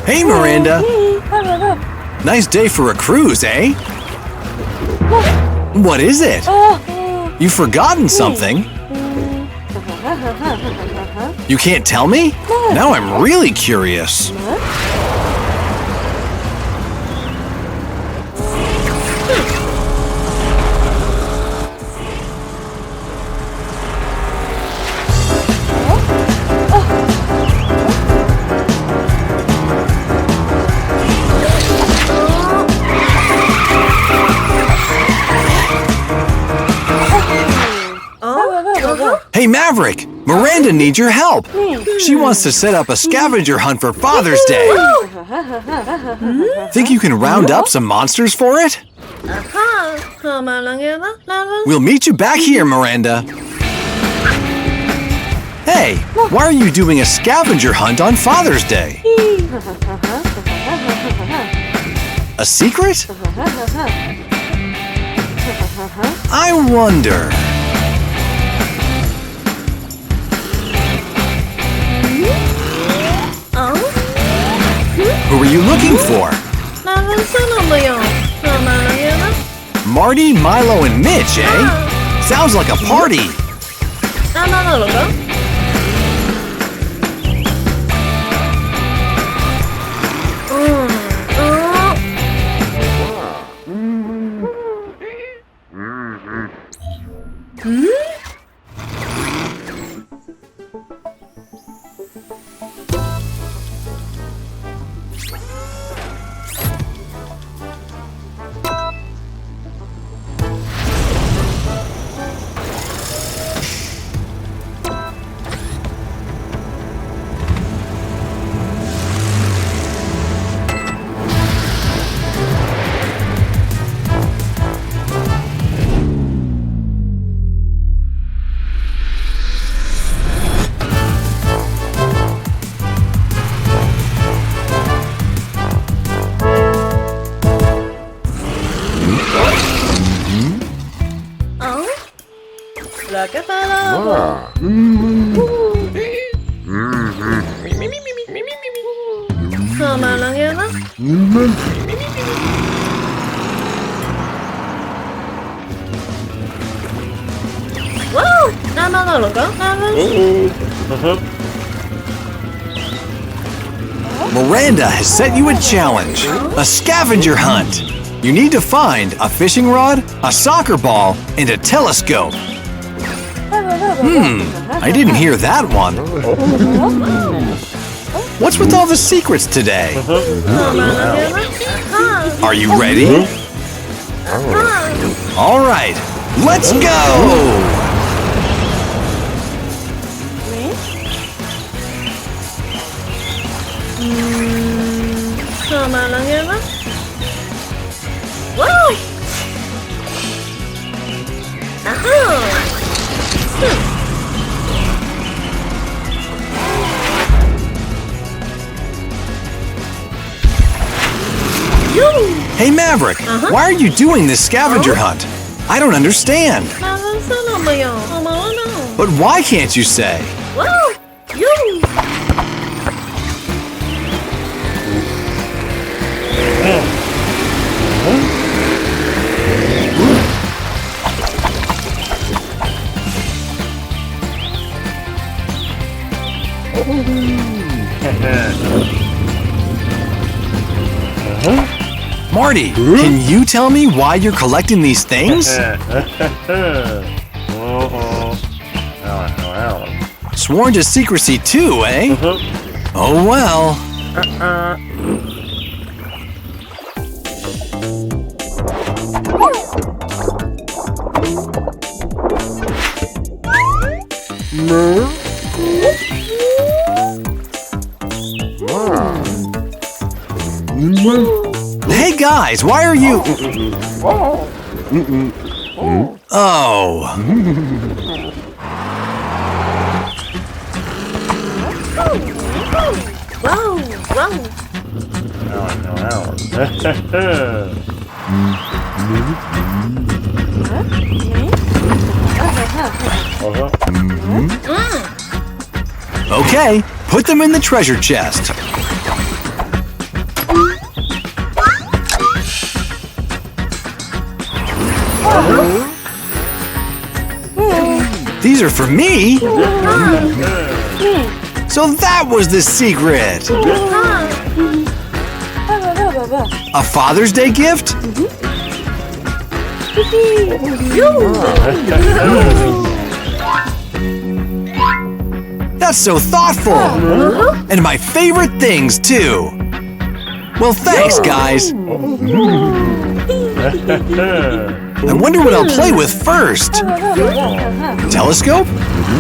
Hey, Miranda. Nice day for a cruise, eh? What is it? You've forgotten something. You can't tell me? Now I'm really curious. Hey, Maverick! Miranda needs your help. She wants to set up a scavenger hunt for Father's Day. Think you can round up some monsters for it? We'll meet you back here, Miranda. Hey, why are you doing a scavenger hunt on Father's Day? A secret? I wonder. Who are you looking for? Marty, Milo, and Mitch, eh? Sounds like a party. Miranda has set you a challenge, a scavenger hunt. You need to find a fishing rod, a soccer ball, and a telescope. I didn't hear that one. What's with all the secrets today? Are you ready? All right, let's go! Hey, Maverick, why are you doing this scavenger hunt? I don't understand. But why can't you say? Marty, can you tell me why you're collecting these things? Sworn to secrecy too, eh? Oh well. Hey guys, why are you... Oh. Okay, put them in the treasure chest. These are for me? So that was the secret! A Father's Day gift? That's so thoughtful! And my favorite things, too! Well, thanks, guys! I wonder what I'll play with first. Telescope?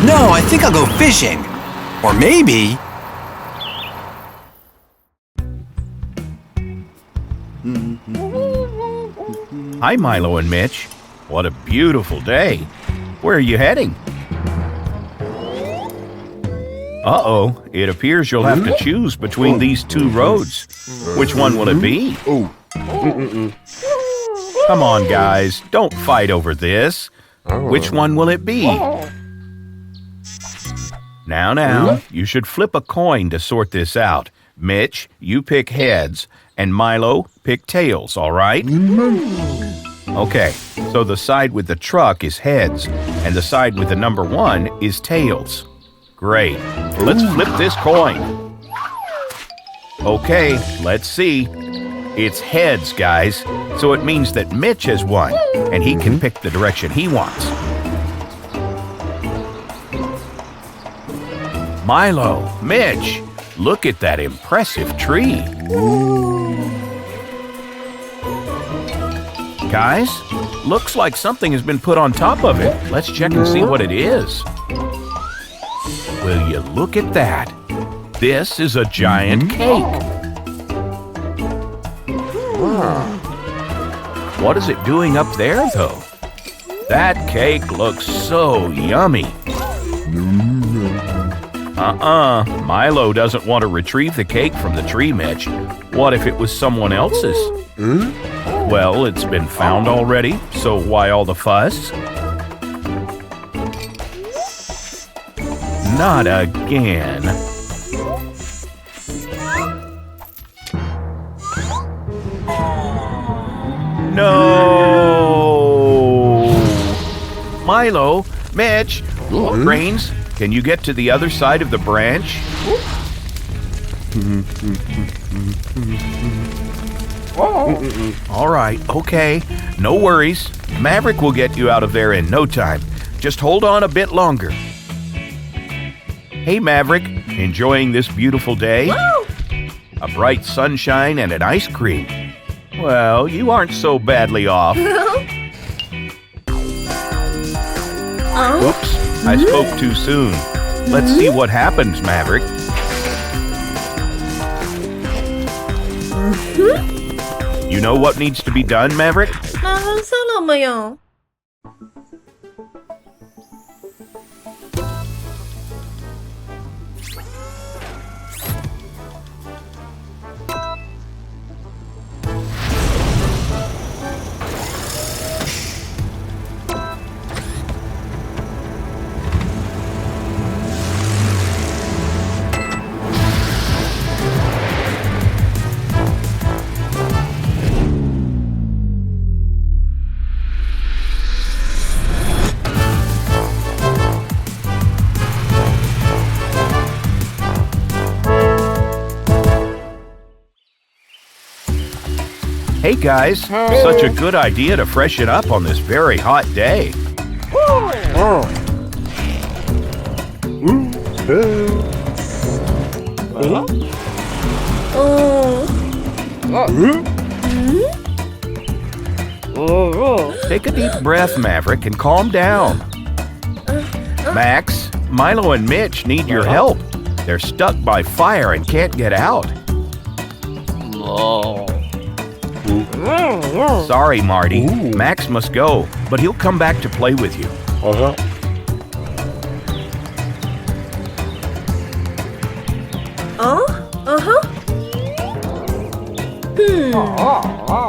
No, I think I'll go fishing. Or maybe... Hi, Milo and Mitch. What a beautiful day. Where are you heading? Uh-oh, it appears you'll have to choose between these two roads. Which one will it be? Come on, guys, don't fight over this. Which one will it be? Now, you should flip a coin to sort this out. Mitch, you pick heads, and Milo, pick tails, all right? Okay, so the side with the truck is heads, and the side with the number 1 is tails. Great. Let's flip this coin. Okay, let's see. It's heads, guys, so it means that Mitch has won, and he can pick the direction he wants. Milo, Mitch, look at that impressive tree. Guys, looks like something has been put on top of it. Let's check and see what it is. Will you look at that? This is a giant cake. What is it doing up there, though? That cake looks so yummy. Milo doesn't want to retrieve the cake from the tree, Mitch. What if it was someone else's? Well, it's been found already, so why all the fuss? Not again. No! Milo, Mitch, Brains, can you get to the other side of the branch? All right, okay. No worries. Maverick will get you out of there in no time. Just hold on a bit longer. Hey, Maverick, enjoying this beautiful day? A bright sunshine and an ice cream. Well, you aren't so badly off. Oops, I spoke too soon. Let's see what happens, Maverick. You know what needs to be done, Maverick? Hey guys, such a good idea to freshen up on this very hot day. Take a deep breath, Maverick, and calm down. Max, Milo and Mitch need your help. They're stuck by fire and can't get out. Sorry, Marty. Max must go, but he'll come back to play with you.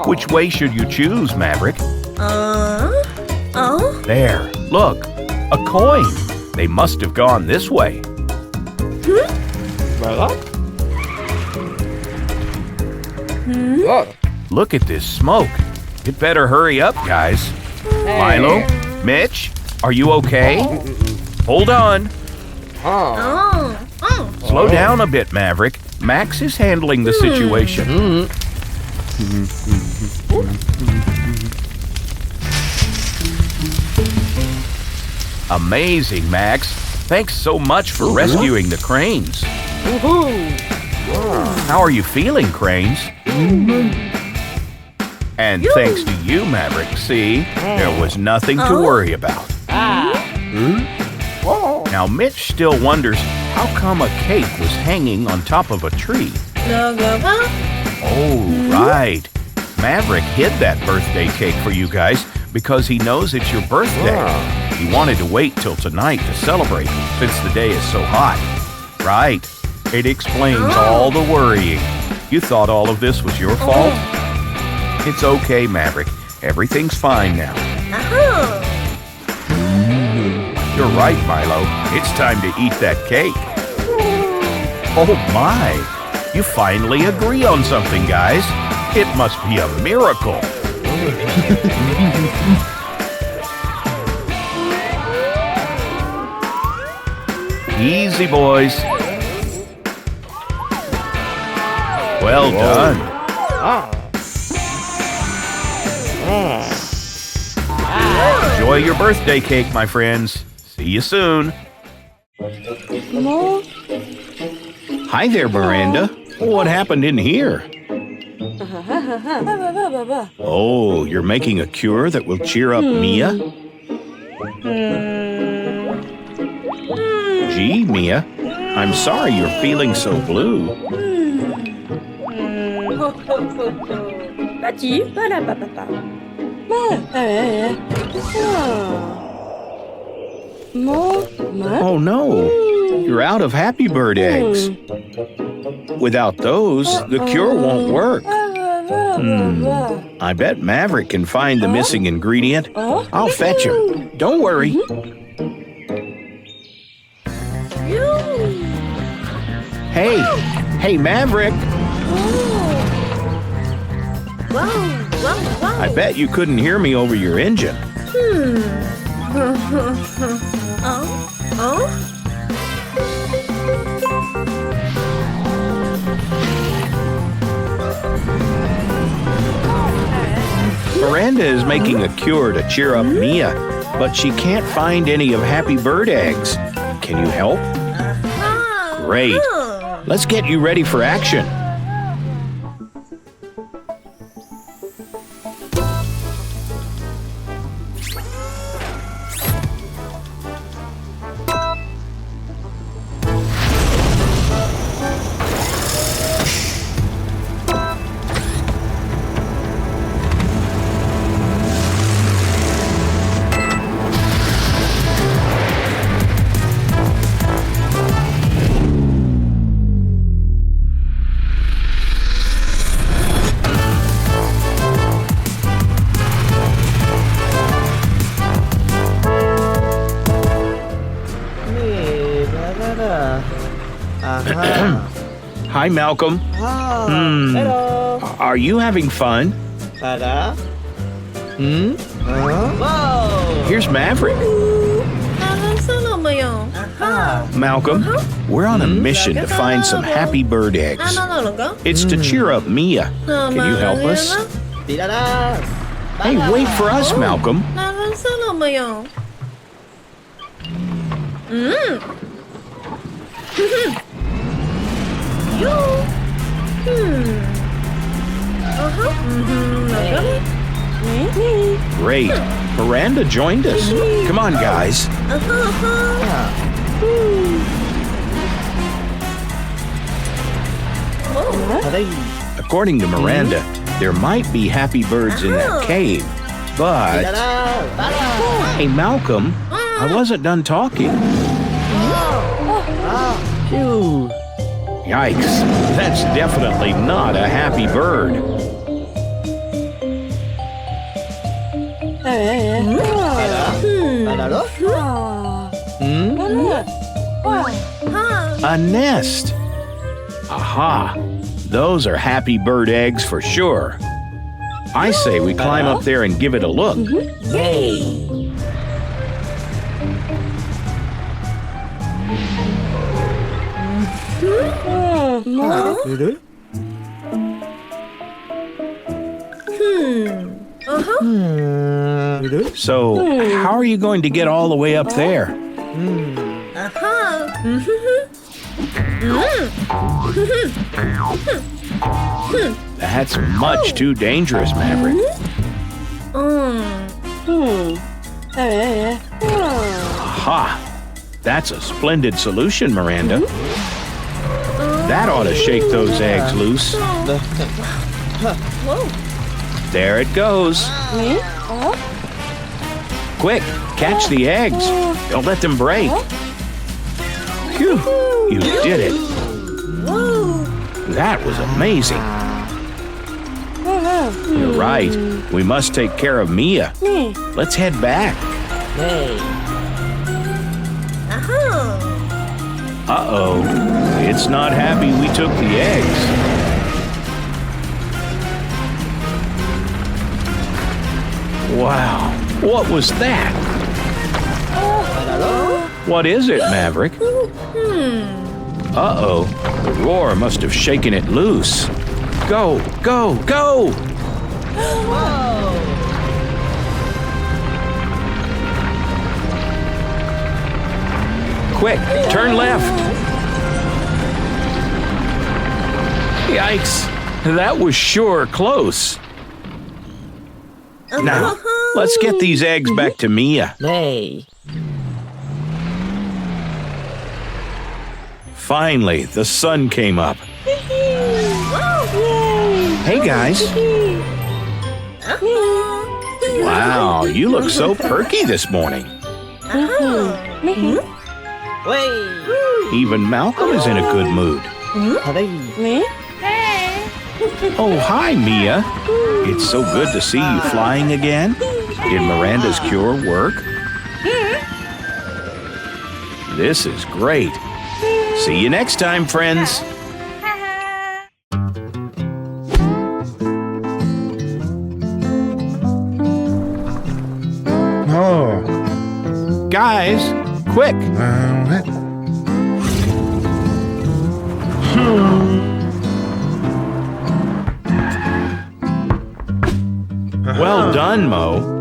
Which way should you choose, Maverick? There, look, a coin. They must have gone this way. Look at this smoke. You'd better hurry up, guys. Milo, Mitch, are you okay? Hold on. Oh. Slow down a bit, Maverick. Max is handling the situation. Amazing, Max. Thanks so much for rescuing the cranes. How are you feeling, cranes? And thanks to you, Maverick, see, there was nothing to worry about. Now, Mitch still wonders how come a cake was hanging on top of a tree. Oh, right. Maverick hid that birthday cake for you guys because he knows it's your birthday. He wanted to wait till tonight to celebrate since the day is so hot. Right. It explains all the worrying. You thought all of this was your fault? It's okay, Maverick. Everything's fine now. You're right, Milo. It's time to eat that cake. Oh my! You finally agree on something, guys. It must be a miracle. Easy, boys. Well done. Enjoy your birthday cake, my friends. See you soon. Hi there, Miranda. What happened in here? Oh, you're making a cure that will cheer up Mia? Gee, Mia, I'm sorry you're feeling so blue. Oh no, you're out of Happy Bird eggs. Without those, the cure won't work. I bet Maverick can find the missing ingredient. I'll fetch him. Don't worry. Hey, Maverick. I bet you couldn't hear me over your engine. Miranda is making a cure to cheer up Mia, but she can't find any of Happy Bird eggs. Can you help? Great. Let's get you ready for action. Hi, Malcolm. Are you having fun? Here's Maverick. Malcolm, we're on a mission to find some Happy Bird eggs. It's to cheer up Mia. Can you help us? Hey, wait for us, Malcolm. Great. Miranda joined us. Come on, guys. According to Miranda, there might be happy birds in that cave, but... Hey, Malcolm, I wasn't done talking. Yikes, that's definitely not a happy bird. A nest. Aha, those are happy bird eggs for sure. I say we climb up there and give it a look. So, how are you going to get all the way up there? That's much too dangerous, Maverick. Aha! That's a splendid solution, Miranda. That ought to shake those eggs loose. There it goes. Quick, catch the eggs. Don't let them break. Phew, you did it. That was amazing. You're right. We must take care of Mia. Let's head back. Uh-oh. It's not happy we took the eggs. Wow. What was that? What is it, Maverick? Uh-oh. The roar must have shaken it loose. Go, go, go! Quick, turn left. Yikes. That was sure close. Now, let's get these eggs back to Mia. Finally, the sun came up. Hey, guys. Wow, you look so perky this morning. Even Malcolm is in a good mood. Oh, hi, Mia. It's so good to see you flying again. Did Miranda's cure work? This is great. See you next time, friends. Guys, quick. Well done, Mo.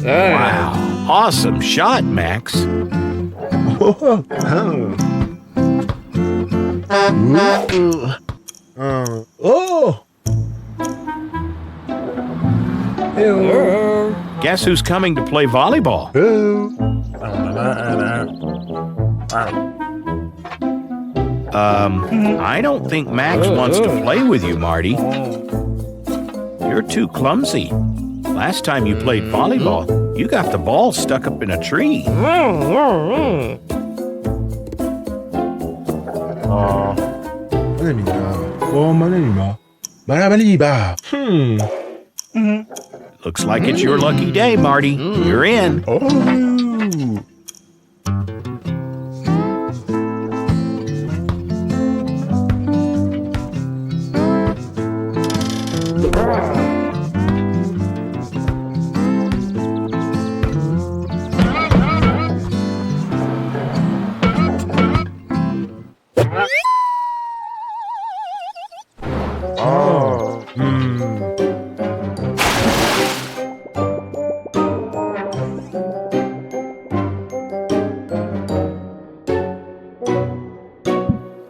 Wow, awesome shot, Max. Guess who's coming to play volleyball? I don't think Max wants to play with you, Marty. You're too clumsy. Last time you played volleyball, you got the ball stuck up in a tree. Looks like it's your lucky day, Marty. You're in.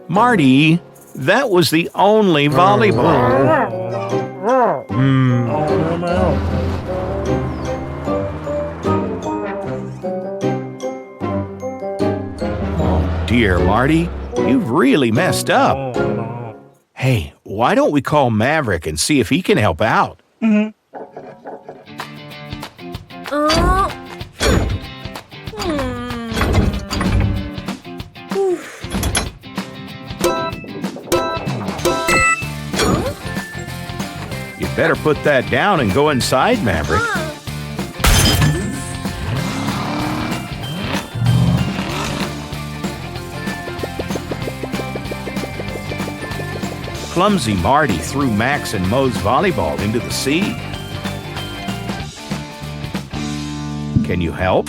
Marty, that was the only volleyball. Oh dear, Marty, you've really messed up. Hey, why don't we call Maverick and see if he can help out? You better put that down and go inside, Maverick. Clumsy Marty threw Max and Mo's volleyball into the sea. Can you help?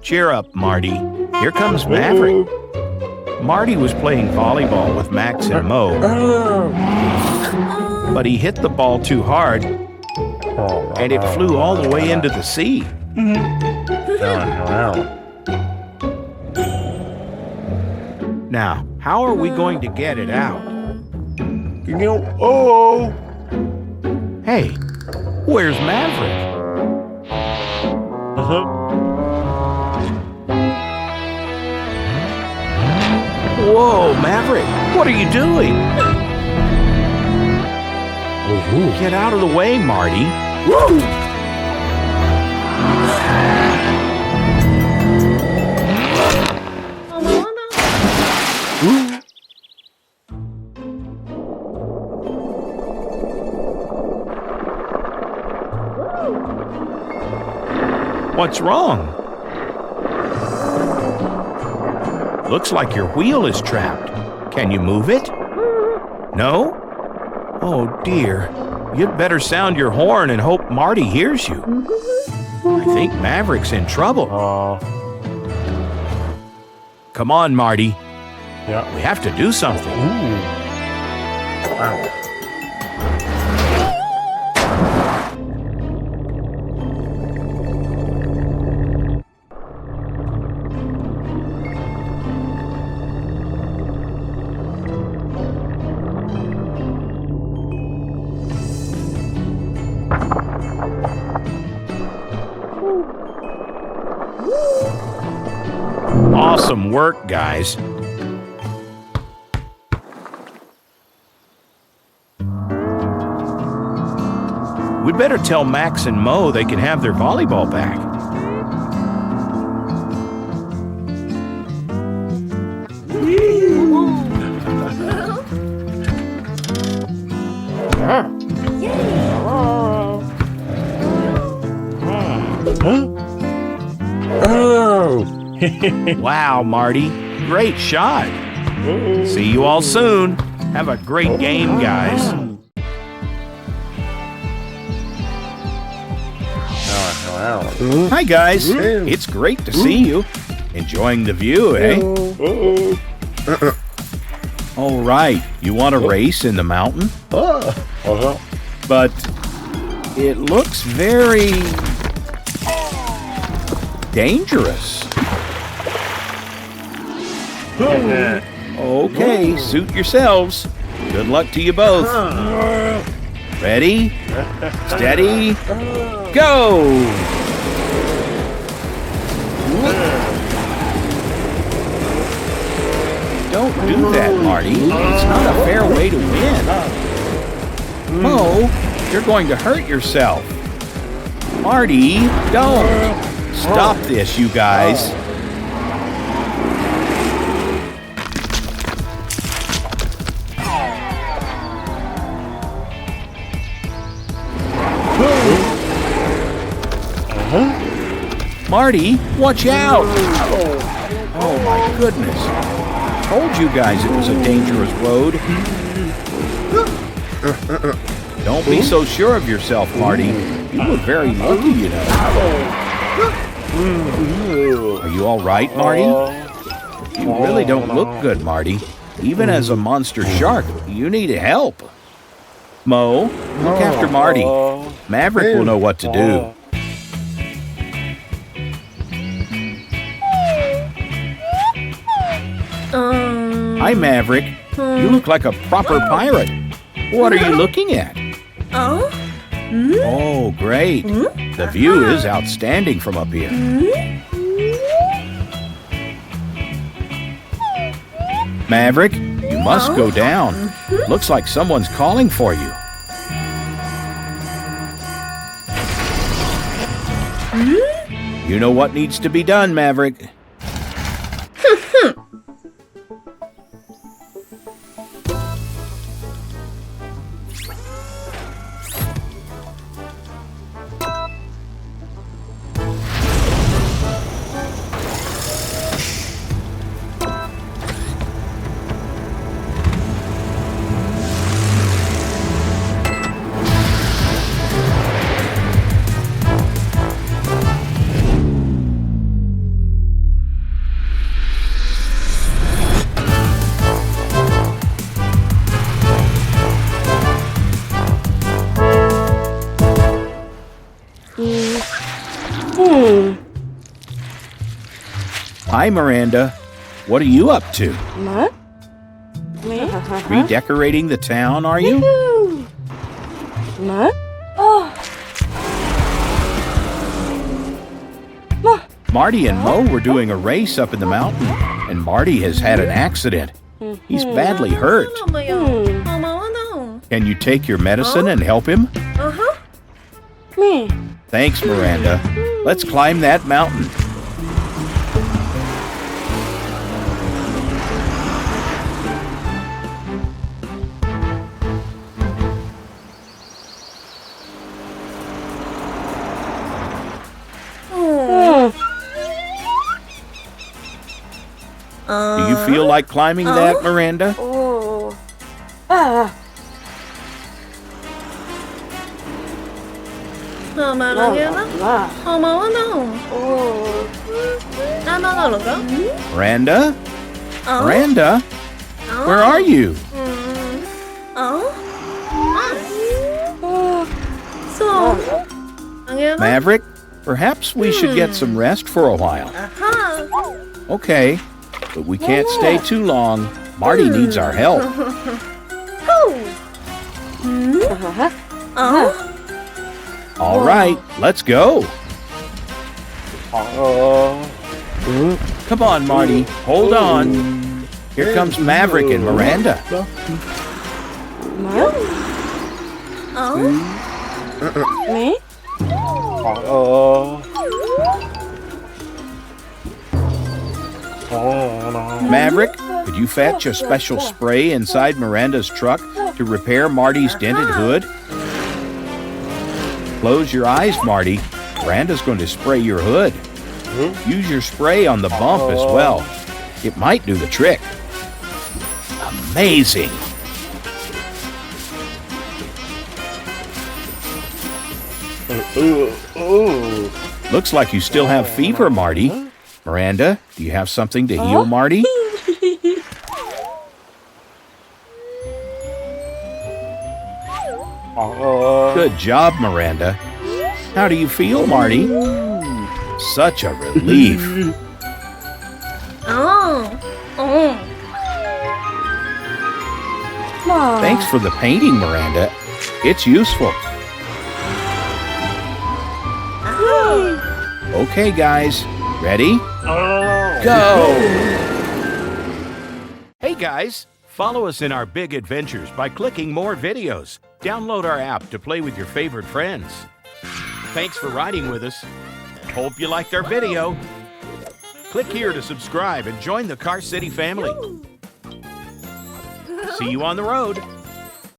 Cheer up, Marty. Here comes Maverick. Marty was playing volleyball with Max and Mo, but he hit the ball too hard, and it flew all the way into the sea. Now, how are we going to get it out? Hey, where's Maverick? Whoa, Maverick, what are you doing? Get out of the way, Marty. What's wrong? Looks like your wheel is trapped. Can you move it? No? Oh dear. You'd better sound your horn and hope Marty hears you. I think Maverick's in trouble. Come on, Marty. Yeah. We have to do something. Wow. Awesome work, guys. We'd better tell Max and Mo they can have their volleyball back. Wow, Marty. Great shot. See you all soon. Have a great game, guys. Hi, guys. It's great to see you. Enjoying the view, eh? All right. You want to race in the mountain? But it looks very dangerous. Okay, suit yourselves. Good luck to you both. Ready? Steady? Go! Don't do that, Marty. It's not a fair way to win. Mo, you're going to hurt yourself. Marty, don't. Stop this, you guys. Marty, watch out! Oh my goodness. Told you guys it was a dangerous road. Don't be so sure of yourself, Marty. You were very lucky, you know. Are you all right, Marty? You really don't look good, Marty. Even as a monster shark, you need help. Mo, look after Marty. Maverick will know what to do. Hi, Maverick. You look like a proper pirate. What are you looking at? Oh, great. The view is outstanding from up here. Maverick, you must go down. Looks like someone's calling for you. You know what needs to be done, Maverick. Hi, Miranda. What are you up to? What? Me? Redecorating the town, are you? What? Oh. Marty and Mo were doing a race up in the mountain, and Marty has had an accident. He's badly hurt. Can you take your medicine and help him? Me? Thanks, Miranda. Let's climb that mountain. Do you feel like climbing that, Miranda? Oh. Ah. Miranda? Miranda? Where are you? Maverick, perhaps we should get some rest for a while. Okay, but we can't stay too long. Marty needs our help. All right, let's go. Come on, Marty. Hold on. Here comes Maverick and Miranda. Me? Maverick, could you fetch a special spray inside Miranda's truck to repair Marty's dented hood? Close your eyes, Marty. Miranda's going to spray your hood. Use your spray on the bump as well. It might do the trick. Amazing. Looks like you still have fever, Marty. Miranda, do you have something to heal Marty? Good job, Miranda. How do you feel, Marty? Such a relief. Thanks for the painting, Miranda. It's useful. Okay, guys. Ready? Go! Hey, guys. Follow us in our big adventures by clicking more videos. Download our app to play with your favorite friends. Thanks for riding with us. Hope you liked our video. Click here to subscribe and join the Car City family. See you on the road.